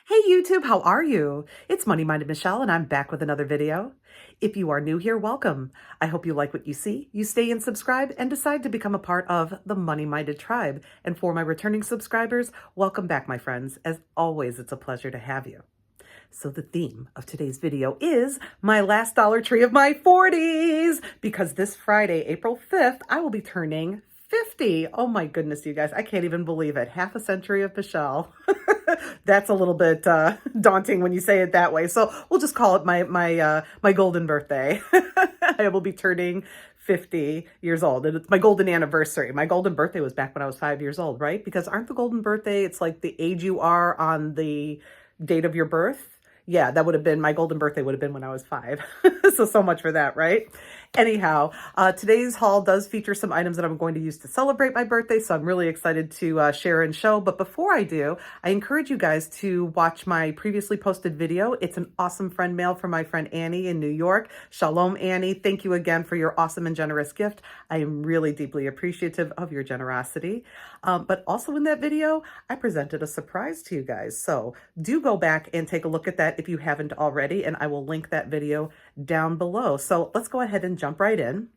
Hey YouTube, how are you? It's Money Minded Michelle and I'm back with another video. If you are new here, welcome. I hope you like what you see, you stay and subscribe and decide to become a part of the Money Minded tribe. And for my returning subscribers, welcome back, my friends. As always, it's a pleasure to have you. So the theme of today's video is my last Dollar Tree of my 40s, because this Friday, April 5th, I will be turning 50. Oh my goodness, you guys, I can't even believe it. Half a century of Michelle. That's a little bit daunting when you say it that way. So we'll just call it my golden birthday. I will be turning 50 years old, and it's my golden anniversary. My golden birthday was back when I was 5 years old, right? Because aren't the golden birthday, it's like the age you are on the date of your birth? Yeah, that would have been, my golden birthday would have been when I was 5. So much for that, right? Anyhow, today's haul does feature some items that I'm going to use to celebrate my birthday, so I'm really excited to share and show. But before I do, I encourage you guys to watch my previously posted video. It's an awesome friend mail from my friend Annie in New York. Shalom, Annie. Thank you again for your awesome and generous gift. I am really deeply appreciative of your generosity. But also in that video, I presented a surprise to you guys. So do go back and take a look at that if you haven't already, and I will link that video down below. So let's go ahead and jump right in.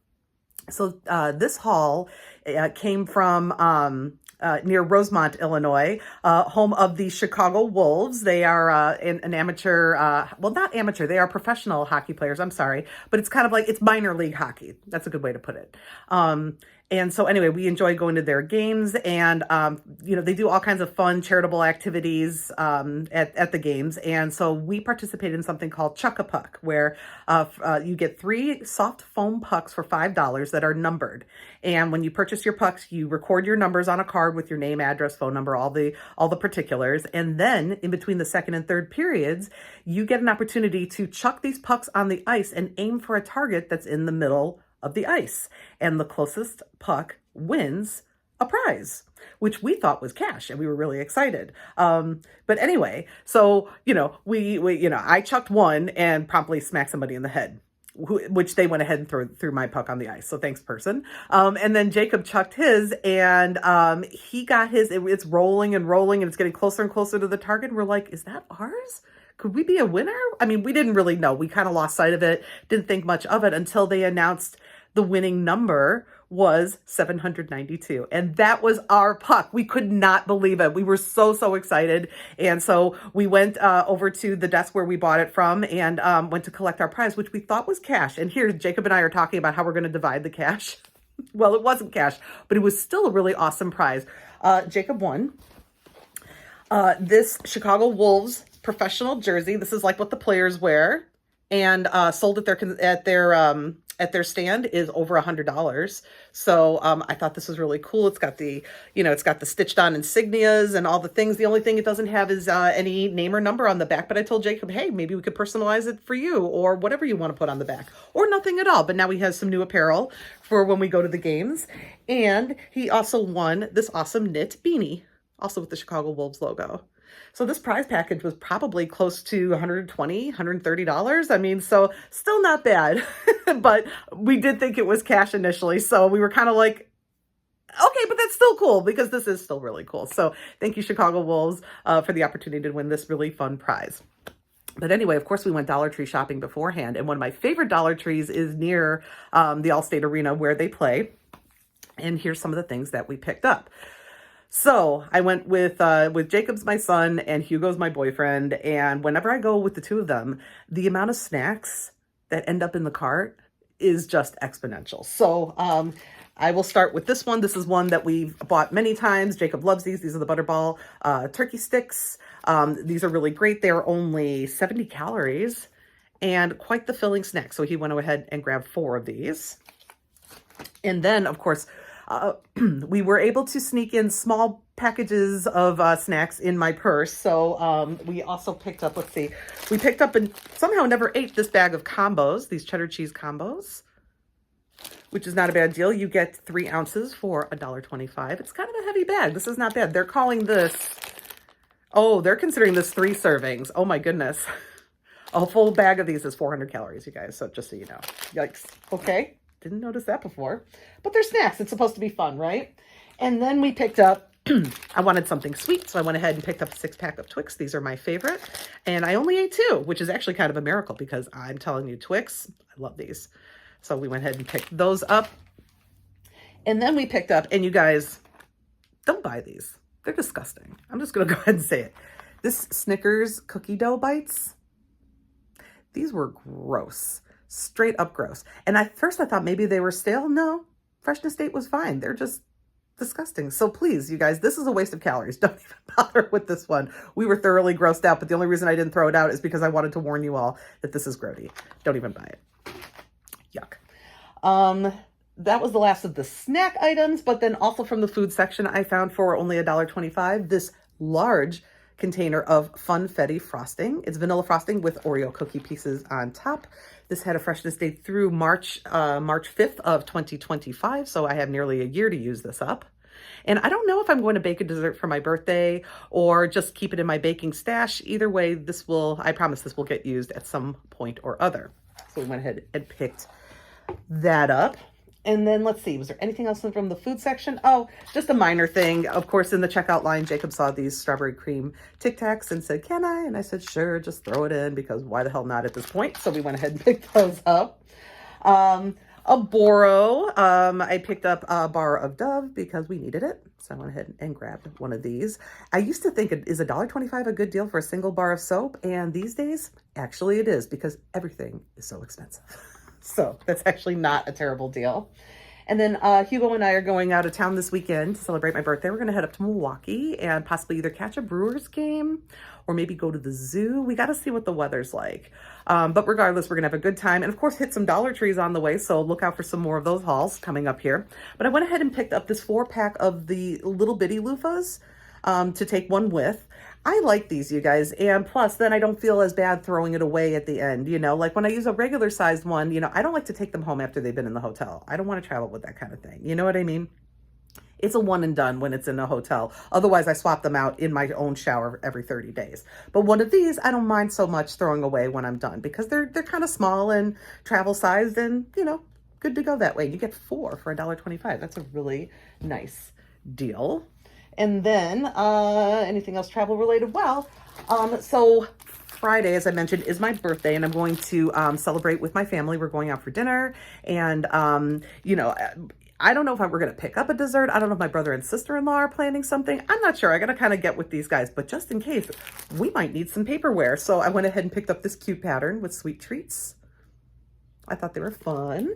So this haul came from near Rosemont, Illinois, home of the Chicago Wolves. They are an amateur, well, not amateur, they are professional hockey players, I'm sorry, but it's kind of like, it's minor league hockey. That's a good way to put it. And so anyway, we enjoy going to their games, and, they do all kinds of fun charitable activities at the games. And so we participate in something called Chuck-a-Puck, where you get 3 soft foam pucks for $5 that are numbered. And when you purchase your pucks, you record your numbers on a card with your name, address, phone number, all the particulars. And then in between the second and third periods, you get an opportunity to chuck these pucks on the ice and aim for a target that's in the middle of the ice, and the closest puck wins a prize, which we thought was cash, and we were really excited. But anyway, so I chucked one and promptly smacked somebody in the head, which they went ahead and threw my puck on the ice. So thanks, person. And then Jacob chucked his, and he got his. It's rolling and rolling, and it's getting closer and closer to the target. And we're like, is that ours? Could we be a winner? I mean, we didn't really know. We kind of lost sight of it, didn't think much of it until they announced the winning number was 792. And that was our puck. We could not believe it. We were so excited. And so we went over to the desk where we bought it from and went to collect our prize, which we thought was cash. And here, Jacob and I are talking about how we're going to divide the cash. Well, it wasn't cash, but it was still a really awesome prize. Jacob won this Chicago Wolves professional jersey. This is like what the players wear, and sold at their stand is over $100. So I thought this was really cool. It's got the, it's got the stitched on insignias and all the things. The only thing it doesn't have is any name or number on the back. But I told Jacob, hey, maybe we could personalize it for you, or whatever you want to put on the back, or nothing at all. But now he has some new apparel for when we go to the games. And he also won this awesome knit beanie, also with the Chicago Wolves logo. So this prize package was probably close to $120, $130. I mean, so still not bad, but we did think it was cash initially. So we were kind of like, okay, but that's still cool, because this is still really cool. So thank you, Chicago Wolves, for the opportunity to win this really fun prize. But anyway, of course, we went Dollar Tree shopping beforehand. And one of my favorite Dollar Trees is near the Allstate Arena where they play. And here's some of the things that we picked up. So I went with Jacob's my son and Hugo's my boyfriend. And whenever I go with the two of them, the amount of snacks that end up in the cart is just exponential. So I will start with this one. This is one that we've bought many times. Jacob loves these. These are the Butterball turkey sticks. These are really great. They're only 70 calories and quite the filling snack. So he went ahead and grabbed 4 of these. And then, of course, we were able to sneak in small packages of snacks in my purse. So we also picked up, let's see, we picked up and somehow never ate this bag of combos, these cheddar cheese combos, which is not a bad deal. You get 3 ounces for $1.25. It's kind of a heavy bag. This is not bad. They're calling this, oh, they're considering this 3 servings. Oh my goodness. A full bag of these is 400 calories, you guys. So just so you know. Yikes. Okay. Didn't notice that before. But they're snacks. It's supposed to be fun, right? And then we picked up I wanted something sweet, so I went ahead and picked up a 6-pack of Twix. These are my favorite. And I only ate 2, which is actually kind of a miracle because I'm telling you, Twix, I love these. So we went ahead and picked those up. And then we picked up, and you guys, don't buy these. They're disgusting. I'm just going to go ahead and say it. This Snickers cookie dough bites, these were gross. Straight up gross. And at first I thought maybe they were stale. No, freshness date was fine. They're just disgusting. So please, you guys, this is a waste of calories. Don't even bother with this one. We were thoroughly grossed out, but the only reason I didn't throw it out is because I wanted to warn you all that this is grody. Don't even buy it. Yuck. That was the last of the snack items, but then also from the food section, I found for only $1.25 this large container of Funfetti frosting. It's vanilla frosting with Oreo cookie pieces on top. This had a freshness date through March 5th of 2025, so I have nearly a year to use this up. And I don't know if I'm going to bake a dessert for my birthday or just keep it in my baking stash. Either way, I promise this will get used at some point or other. So we went ahead and picked that up. And then let's see, was there anything else from the food section? Oh, just a minor thing. Of course, in the checkout line, Jacob saw these strawberry cream Tic Tacs and said, can I? And I said, sure, just throw it in because why the hell not at this point? So we went ahead and picked those up. A Boro. I picked up a bar of Dove because we needed it. So I went ahead and grabbed one of these. I used to think is $1.25 a good deal for a single bar of soap? And these days, actually it is because everything is so expensive. So that's actually not a terrible deal. And then Hugo and I are going out of town this weekend to celebrate my birthday. We're going to head up to Milwaukee and possibly either catch a Brewers game or maybe go to the zoo. We got to see what the weather's like. But regardless, we're going to have a good time. And of course, hit some Dollar Trees on the way. So look out for some more of those hauls coming up here. But I went ahead and picked up this 4-pack of the little bitty loofahs to take one with. I like these, you guys, and plus then I don't feel as bad throwing it away at the end, you know, like when I use a regular sized one, you know, I don't like to take them home after they've been in the hotel. I don't want to travel with that kind of thing. You know what I mean? It's a one and done when it's in a hotel. Otherwise, I swap them out in my own shower every 30 days. But one of these, I don't mind so much throwing away when I'm done because they're kind of small and travel sized and, you know, good to go that way. You get 4 for $1.25. That's a really nice deal. And then anything else travel related? Well, so Friday, as I mentioned, is my birthday and I'm going to celebrate with my family. We're going out for dinner and, you know, I don't know if we're going to pick up a dessert. I don't know if my brother and sister-in-law are planning something. I'm not sure. I got to kind of get with these guys, but just in case, we might need some paperware. So I went ahead and picked up this cute pattern with sweet treats. I thought they were fun.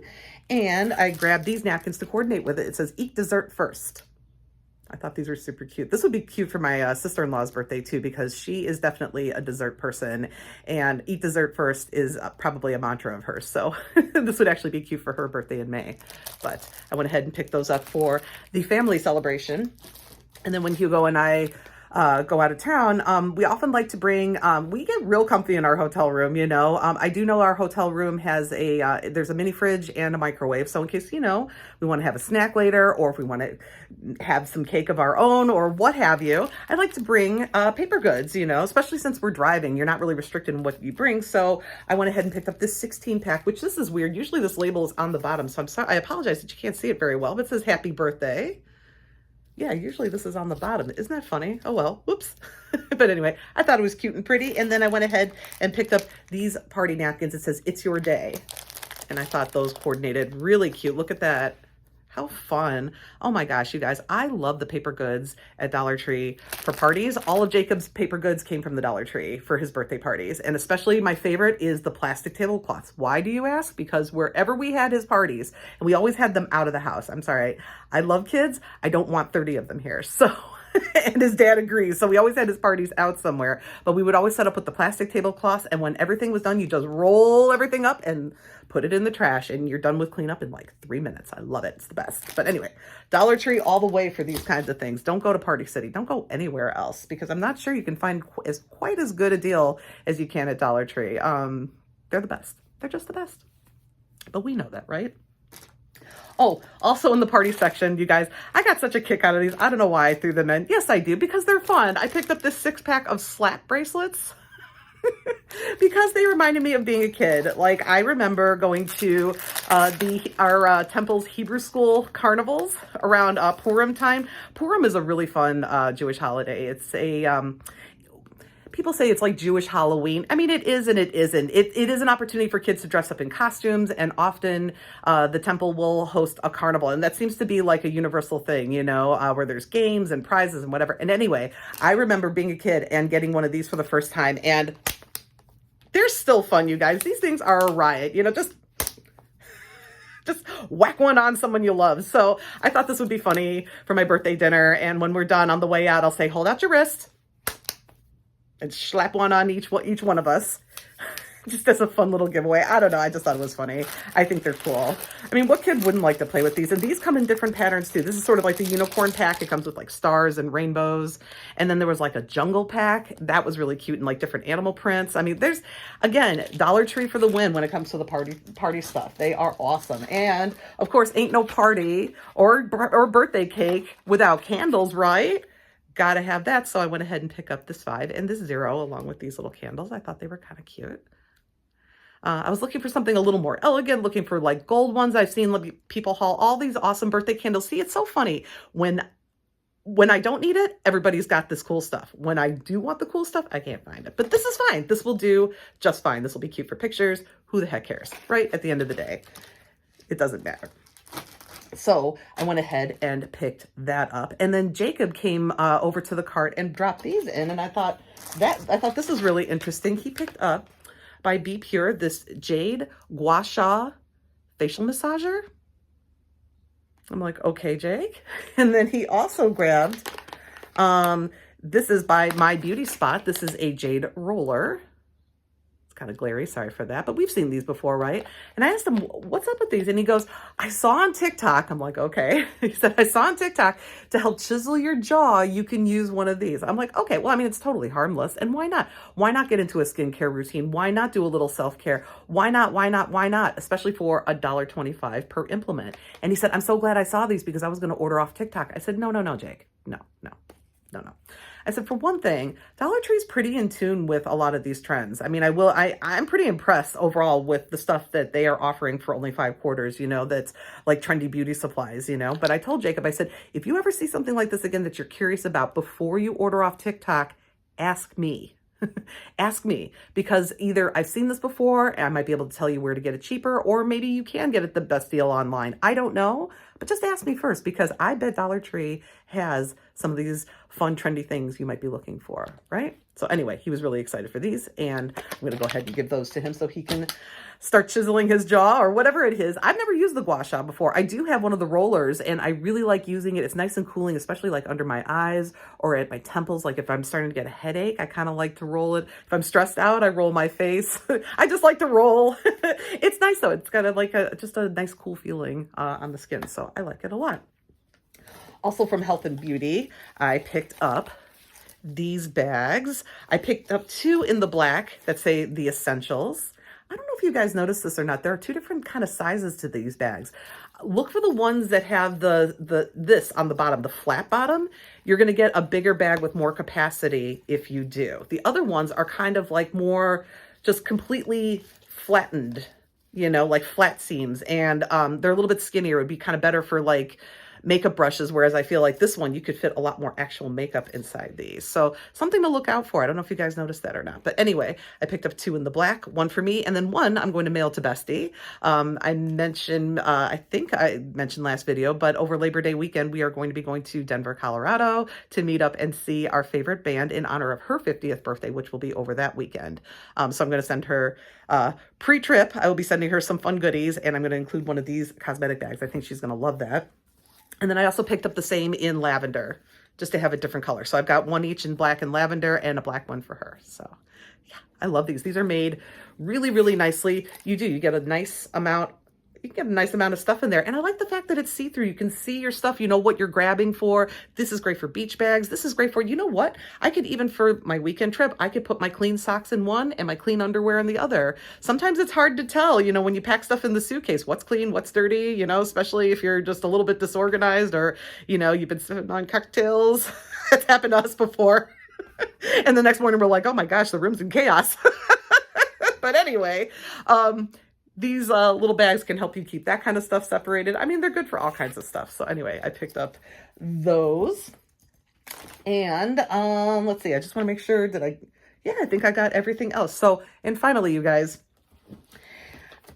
And I grabbed these napkins to coordinate with it. It says, eat dessert first. I thought these were super cute. This would be cute for my sister-in-law's birthday too, because she is definitely a dessert person and eat dessert first is probably a mantra of hers. So this would actually be cute for her birthday in May. But I went ahead and picked those up for the family celebration. And then when Hugo and I go out of town, we often like to bring, we get real comfy in our hotel room, you know. I do know our hotel room has there's a mini fridge and a microwave. So in case, you know, we want to have a snack later or if we want to have some cake of our own or what have you, I like to bring paper goods, you know, especially since we're driving. You're not really restricted in what you bring. So I went ahead and picked up this 16-pack, which this is weird. Usually this label is on the bottom. So I'm sorry, I apologize that you can't see it very well, but it says happy birthday. Yeah, usually this is on the bottom. Isn't that funny? Oh, well, whoops. But anyway, I thought it was cute and pretty. And then I went ahead and picked up these party napkins. It says, it's your day. And I thought those coordinated really cute. Look at that. How fun. Oh my gosh, you guys, I love the paper goods at Dollar Tree for parties. All of Jacob's paper goods came from the Dollar Tree for his birthday parties. And especially my favorite is the plastic tablecloths. Why do you ask? Because wherever we had his parties, and we always had them out of the house. I'm sorry, I love kids. I don't want 30 of them here. So, and his dad agrees. So we always had his parties out somewhere, but we would always set up with the plastic tablecloths. And when everything was done, you just roll everything up and put it in the trash and you're done with cleanup in like 3 minutes. I love it. It's the best. But anyway, Dollar Tree all the way for these kinds of things. Don't go to Party City. Don't go anywhere else because I'm not sure you can find quite as good a deal as you can at Dollar Tree. They're the best. They're just the best. But we know that, right? Oh, also in the party section, you guys, I got such a kick out of these. I don't know why I threw them in. Yes, I do, because they're fun. I picked up this 6-pack of slap bracelets. because they reminded me of being a kid. Like, I remember going to our temple's Hebrew school carnivals around Purim time. Purim is a really fun Jewish holiday. It's a people say it's like Jewish Halloween. I mean, it is and it isn't. It is an opportunity for kids to dress up in costumes, and often the temple will host a carnival. And that seems to be like a universal thing, you know, where there's games and prizes and whatever. And anyway, I remember being a kid and getting one of these for the first time. And they're still fun, you guys. These things are a riot, you know, just whack one on someone you love. So I thought this would be funny for my birthday dinner. And when we're done on the way out, I'll say, hold out your wrist and slap one on each one of us. Just as a fun little giveaway. I don't know. I just thought it was funny. I think they're cool. I mean, what kid wouldn't like to play with these? And these come in different patterns too. This is sort of like the unicorn pack. It comes with like stars and rainbows. And then there was like a jungle pack. That was really cute and like different animal prints. I mean, there's, again, Dollar Tree for the win when it comes to the party stuff. They are awesome. And of course, ain't no party or birthday cake without candles, right? Gotta have that. So I went ahead and picked up this 5 and this 0 along with these little candles. I thought they were kind of cute. I was looking for something a little more elegant, looking for like gold ones. I've seen people haul all these awesome birthday candles. See, it's so funny. When I don't need it, everybody's got this cool stuff. When I do want the cool stuff, I can't find it. But this is fine. This will do just fine. This will be cute for pictures. Who the heck cares, right? At the end of the day, it doesn't matter. So I went ahead and picked that up. And then Jacob came over to the cart and dropped these in. And I thought this was really interesting. He picked up by Be Pure this Jade Gua Sha facial massager. I'm like, okay, Jake. And then he also grabbed, this is by My Beauty Spot. This is a jade roller. It's kind of glary, sorry for that, but we've seen these before, right? And I asked him, what's up with these? And he goes, I saw on TikTok. I'm like, okay. He said, I saw on TikTok to help chisel your jaw, you can use one of these. I'm like, okay, well, I mean, it's totally harmless. And why not? Why not get into a skincare routine? Why not do a little self-care? Why not? Why not? Why not? Especially for $1.25 per implement. And he said, I'm so glad I saw these because I was going to order off TikTok. I said, no, Jake. No. I said, for one thing, Dollar Tree's pretty in tune with a lot of these trends. I mean, I'm pretty impressed overall with the stuff that they are offering for only 5 quarters, you know, that's like trendy beauty supplies, you know. But I told Jacob, I said, if you ever see something like this again that you're curious about before you order off TikTok, ask me. Ask me, because either I've seen this before and I might be able to tell you where to get it cheaper, or maybe you can get it the best deal online. I don't know, but just ask me first, because I bet Dollar Tree has some of these fun, trendy things you might be looking for, right? So anyway, he was really excited for these, and I'm going to go ahead and give those to him so he can start chiseling his jaw or whatever it is. I've never used the gua sha before. I do have one of the rollers, and I really like using it. It's nice and cooling, especially like under my eyes or at my temples. Like if I'm starting to get a headache, I kind of like to roll it. If I'm stressed out, I roll my face. I just like to roll. It's nice though. It's got like just a nice cool feeling on the skin. So I like it a lot. Also from Health and Beauty, I picked up these bags. I picked up 2 in the black that say the Essentials. I don't know if you guys noticed this or not. There are 2 different kind of sizes to these bags. Look for the ones that have this on the bottom, the flat bottom. You're going to get a bigger bag with more capacity if you do. The other ones are kind of like more just completely flattened, you know, like flat seams. And they're a little bit skinnier. It would be kind of better for like makeup brushes, whereas I feel like this one, you could fit a lot more actual makeup inside these. So something to look out for. I don't know if you guys noticed that or not. But anyway, I picked up 2 in the black, 1 for me, and then 1 I'm going to mail to Bestie. I mentioned, I think I mentioned last video, but over Labor Day weekend, we are going to be going to Denver, Colorado to meet up and see our favorite band in honor of her 50th birthday, which will be over that weekend. So I'm going to send her pre-trip. I will be sending her some fun goodies, and I'm going to include one of these cosmetic bags. I think she's going to love that. And then I also picked up the same in lavender, just to have a different color. So I've got 1 each in black and lavender and a black one for her. So yeah, I love these. These are made really, really nicely. You get a nice amount. You can get a nice amount of stuff in there. And I like the fact that it's see-through. You can see your stuff. You know what you're grabbing for. This is great for beach bags. This is great for, you know what? I could even, for my weekend trip, I could put my clean socks in one and my clean underwear in the other. Sometimes it's hard to tell, you know, when you pack stuff in the suitcase, what's clean, what's dirty, you know, especially if you're just a little bit disorganized or, you know, you've been sipping on cocktails. It's happened to us before. And the next morning we're like, oh my gosh, the room's in chaos. But anyway, these little bags can help you keep that kind of stuff separated. I mean, they're good for all kinds of stuff. So anyway, I picked up those. And let's see, I just want to make sure that I think I got everything else. So, and finally, you guys,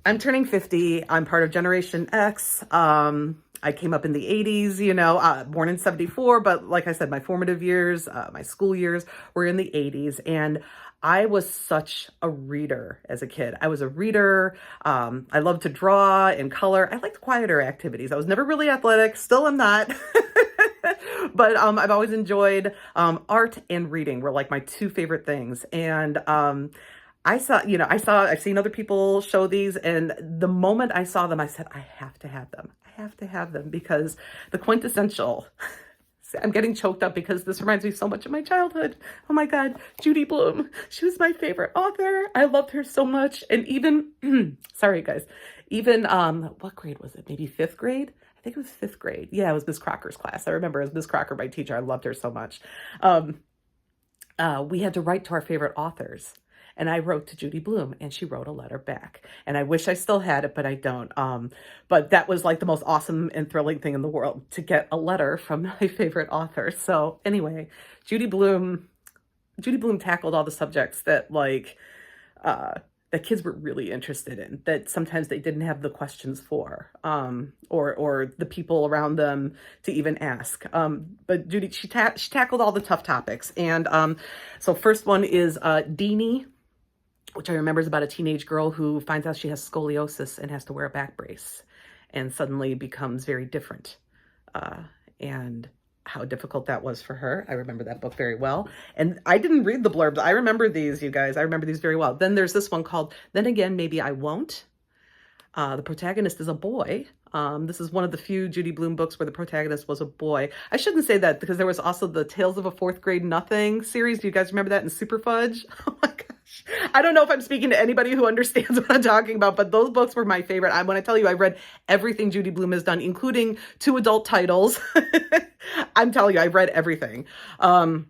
I'm turning 50. I'm part of Generation X. I came up in the 80s, you know, born in 74, but like I said, my formative years, my school years were in the 80s. And I was such a reader as a kid. I was a reader. I loved to draw and color. I liked quieter activities. I was never really athletic. Still am not. But I've always enjoyed art and reading were like my two favorite things. And I've seen other people show these, and the moment I saw them, I said, I have to have them. I have to have them because the quintessential, I'm getting choked up because this reminds me so much of my childhood. Oh my God, Judy Blume. She was my favorite author. I loved her so much. And even, sorry guys, even, what grade was it? Maybe fifth grade? I think it was fifth grade. Yeah, it was Miss Crocker's class. I remember as Miss Crocker, my teacher. I loved her so much. We had to write to our favorite authors. And I wrote to Judy Blume, and she wrote a letter back. And I wish I still had it, but I don't. But that was like the most awesome and thrilling thing in the world, to get a letter from my favorite author. So anyway, Judy Blume tackled all the subjects that that kids were really interested in, that sometimes they didn't have the questions for, or the people around them to even ask. But Judy, she tackled all the tough topics. And so first one is Deanie, which I remember is about a teenage girl who finds out she has scoliosis and has to wear a back brace and suddenly becomes very different. And how difficult that was for her. I remember that book very well. And I didn't read the blurbs. I remember these, you guys. I remember these very well. Then there's this one called Then Again, Maybe I Won't. The protagonist is a boy. This is one of the few Judy Blume books where the protagonist was a boy. I shouldn't say that because there was also the Tales of a Fourth Grade Nothing series. Do you guys remember that in Super Fudge? Oh my gosh. I don't know if I'm speaking to anybody who understands what I'm talking about, but those books were my favorite. When I tell you, I read everything Judy Blume has done, including 2 adult titles. I'm telling you, I've read everything. So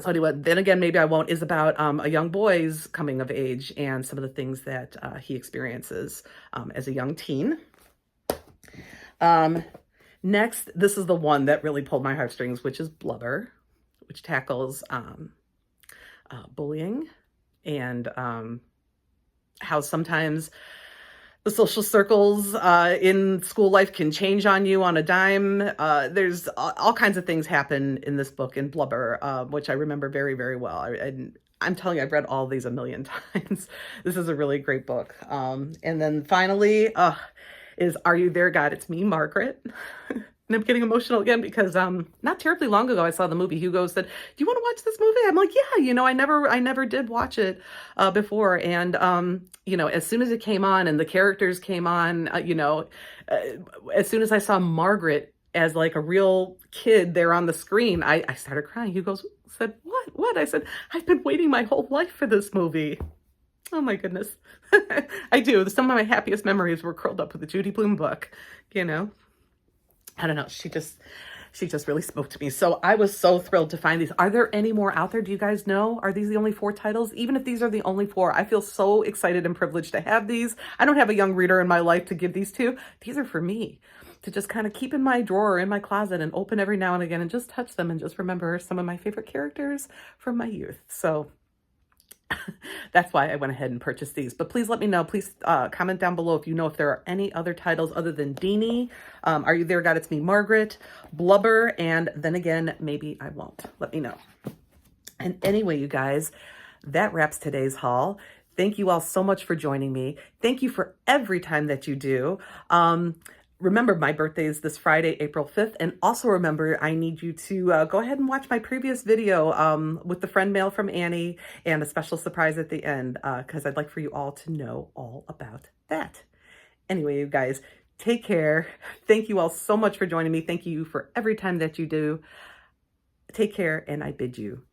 anyway, Then Again, Maybe I Won't is about a young boy's coming of age and some of the things that he experiences as a young teen. Next, this is the one that really pulled my heartstrings, which is Blubber, which tackles bullying and how sometimes the social circles in school life can change on you on a dime. There's all kinds of things happen in this book, in Blubber, which I remember very, very well. I'm telling you, I've read all these a million times. This is a really great book. And then finally is Are You There, God? It's Me, Margaret. And I'm getting emotional again because not terribly long ago I saw the movie. Hugo said, "Do you want to watch this movie?" I'm like, "Yeah, you know, I never did watch it before." And you know, as soon as it came on and the characters came on, as soon as I saw Margaret as like a real kid there on the screen, I started crying. Hugo said, "What?" I said, "I've been waiting my whole life for this movie." Oh my goodness. I do. Some of my happiest memories were curled up with the Judy Blume book, you know. I don't know. She just really spoke to me. So I was so thrilled to find these. Are there any more out there? Do you guys know? Are these the only 4 titles? Even if these are the only 4, I feel so excited and privileged to have these. I don't have a young reader in my life to give these to. These are for me to just kind of keep in my drawer, in my closet, and open every now and again and just touch them and just remember some of my favorite characters from my youth. So that's why I went ahead and purchased these. But please let me know. Please comment down below if you know if there are any other titles other than Deanie, Are You There, God? It's Me, Margaret, Blubber, and Then Again, Maybe I Won't. Let me know. And anyway, you guys, that wraps today's haul. Thank you all so much for joining me. Thank you for every time that you do. Remember, my birthday is this Friday, April 5th. And also remember, I need you to go ahead and watch my previous video with the friend mail from Annie and a special surprise at the end, because I'd like for you all to know all about that. Anyway, you guys, take care. Thank you all so much for joining me. Thank you for every time that you do. Take care, and I bid you